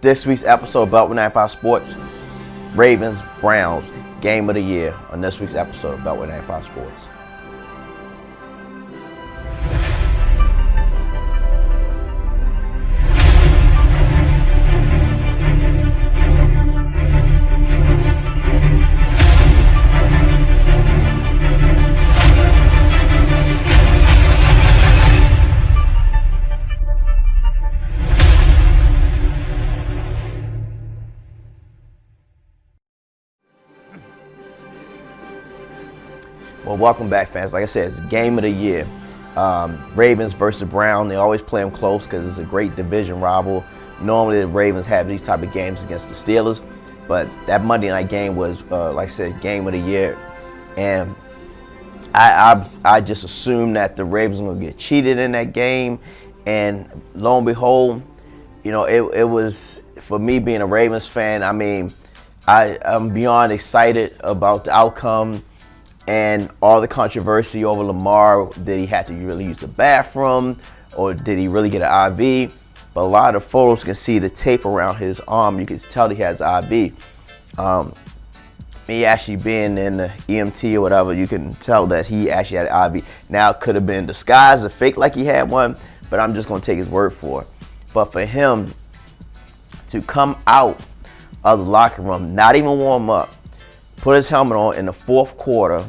this week's episode of Beltway 95 Sports, Ravens, Browns, Game of the Year on this week's episode of Beltway 95 Sports. Well, welcome back, fans. Like I said, it's Game of the Year. Ravens versus Brown. They always play them close because it's a great division rival. Normally, the Ravens have these type of games against the Steelers, but that Monday night game was, like I said, Game of the Year. And I just assumed that the Ravens were going to get cheated in that game. And lo and behold, you know, it was, for me being a Ravens fan, I mean, I'm beyond excited about the outcome. And all the controversy over Lamar, did he have to really use the bathroom or did he really get an IV? But a lot of photos can see the tape around his arm. You can tell he has IV. Me actually being in the EMT or whatever, you can tell that he actually had an IV. Now it could have been disguised or fake like he had one, but I'm just going to take his word for it. But for him to come out of the locker room, not even warm up, put his helmet on in the fourth quarter,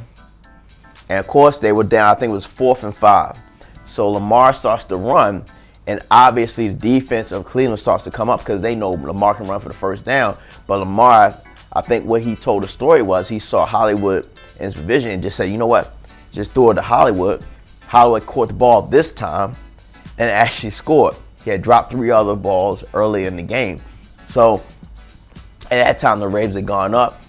and of course they were down, I think it was 4th and 5. So Lamar starts to run, and obviously the defense of Cleveland starts to come up because they know Lamar can run for the first down. But Lamar, I think what he told the story was he saw Hollywood in his vision and just said, you know what, just throw it to Hollywood. Hollywood caught the ball this time and actually scored. He had dropped 3 other balls early in the game. So at that time the Ravens had gone up.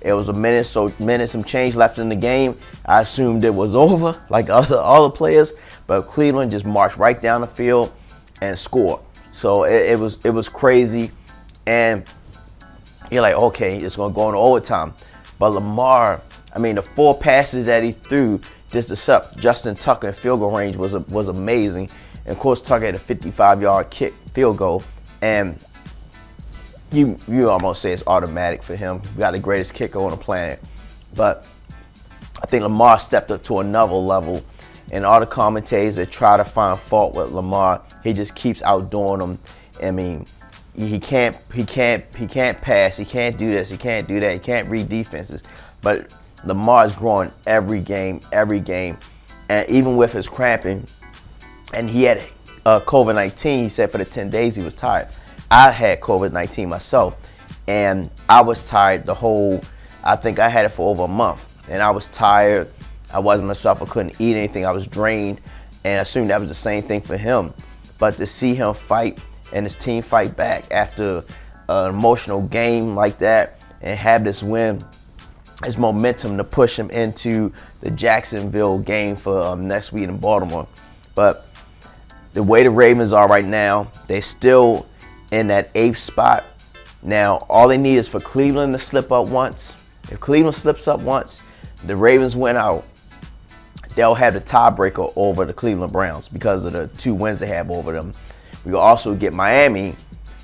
It was a minute, some change left in the game. I assumed it was over, like other players, but Cleveland just marched right down the field and scored. So it was crazy, and you're like, okay, it's gonna go into overtime. But Lamar, I mean, the 4 passes that he threw just to set up Justin Tucker in field goal range was amazing. And of course, Tucker had a 55-yard kick field goal, and you almost say it's automatic for him. We got the greatest kicker on the planet. But I think Lamar stepped up to another level. And all the commentators that try to find fault with Lamar, he just keeps outdoing them. I mean, he can't pass, he can't do this, he can't do that, he can't read defenses. But Lamar's growing every game. And even with his cramping, and he had COVID-19, he said for the 10 days he was tired. I had COVID-19 myself, and I was tired I think I had it for over a month. And I was tired, I wasn't myself, I couldn't eat anything, I was drained, and I assumed that was the same thing for him. But to see him fight and his team fight back after an emotional game like that and have this win, his momentum to push him into the Jacksonville game for next week in Baltimore. But the way the Ravens are right now, they still in that 8th spot. Now, all they need is for Cleveland to slip up once. If Cleveland slips up once, the Ravens win out, they'll have the tiebreaker over the Cleveland Browns because of the 2 wins they have over them. We'll also get Miami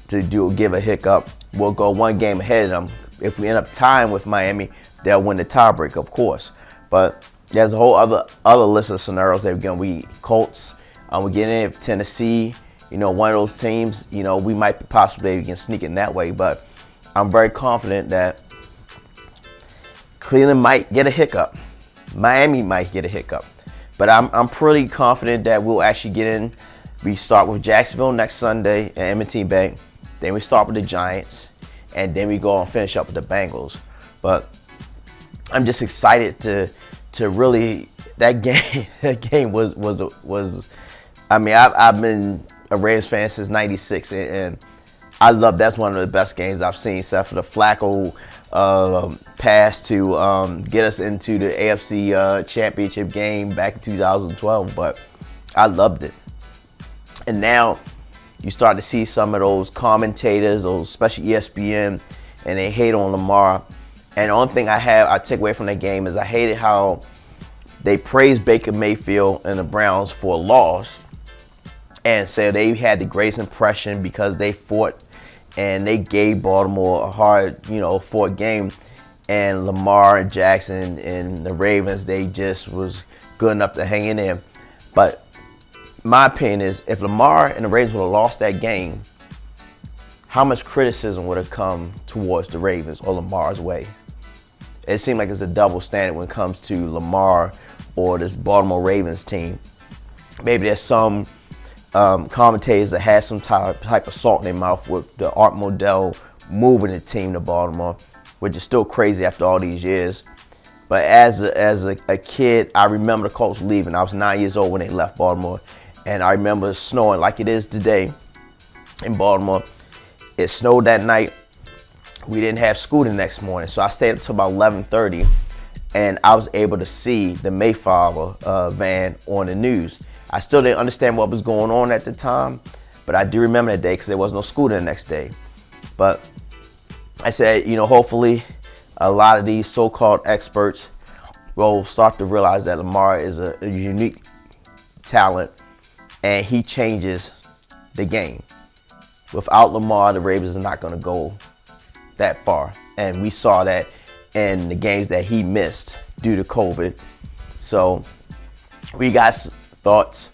to give a hiccup. We'll go 1 game ahead of them. If we end up tying with Miami, they'll win the tiebreaker, of course. But there's a whole other list of scenarios that we're going to be Colts. We're getting in Tennessee. You know, one of those teams, you know, we might possibly can sneak in that way, but I'm very confident that Cleveland might get a hiccup. Miami might get a hiccup. But I'm pretty confident that we'll actually get in. We start with Jacksonville next Sunday at M&T Bank. Then we start with the Giants. And then we go and finish up with the Bengals. But I'm just excited to really, that game was I mean, I've been a Ravens fan since '96, and I love, that's one of the best games I've seen, except for the Flacco pass to get us into the AFC Championship game back in 2012. But I loved it. And now you start to see some of those commentators, especially ESPN, and they hate on Lamar. And the only thing I take away from that game is I hated how they praised Baker Mayfield and the Browns for a loss, and said they had the greatest impression because they fought and they gave Baltimore a hard, fought game. And Lamar Jackson and the Ravens, they just was good enough to hang in there. But my opinion is, if Lamar and the Ravens would have lost that game, how much criticism would have come towards the Ravens or Lamar's way? It seemed like it's a double standard when it comes to Lamar or this Baltimore Ravens team. Maybe there's some commentators that have some type of salt in their mouth with the Art Modell moving the team to Baltimore, which is still crazy after all these years. But as a kid, I remember the Colts leaving. I was 9 years old when they left Baltimore, and I remember snowing like it is today in Baltimore. It snowed that night. We didn't have school the next morning, so I stayed up until about 11:30, and I was able to see the Mayfield van on the news. I still didn't understand what was going on at the time, but I do remember that day because there was no school the next day. But I said, hopefully a lot of these so-called experts will start to realize that Lamar is a unique talent, and he changes the game. Without Lamar, the Ravens are not going to go that far. And we saw that in the games that he missed due to COVID. So we got thoughts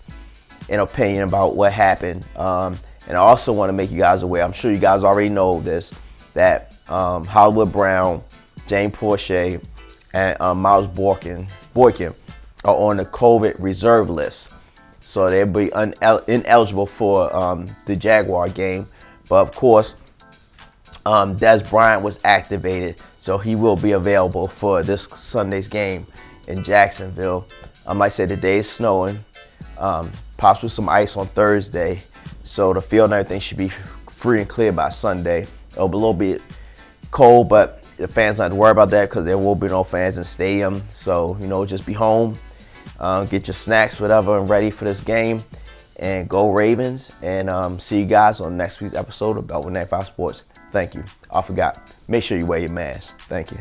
and opinion about what happened. And I also want to make you guys aware, I'm sure you guys already know this, that Hollywood Brown, James Proche, and Miles Boykin are on the COVID reserve list. So they'll be ineligible for the Jaguar game. But of course, Des Bryant was activated, so he will be available for this Sunday's game in Jacksonville. Like I said, the day is snowing, possibly some ice on Thursday, so the field and everything should be free and clear by Sunday. It'll be a little bit cold, but the fans don't have to worry about that because there will be no fans in the stadium. So, just be home, get your snacks, whatever, and ready for this game. And go Ravens. And see you guys on next week's episode of Beltway 95 Sports. Thank you. I forgot. Make sure you wear your mask. Thank you.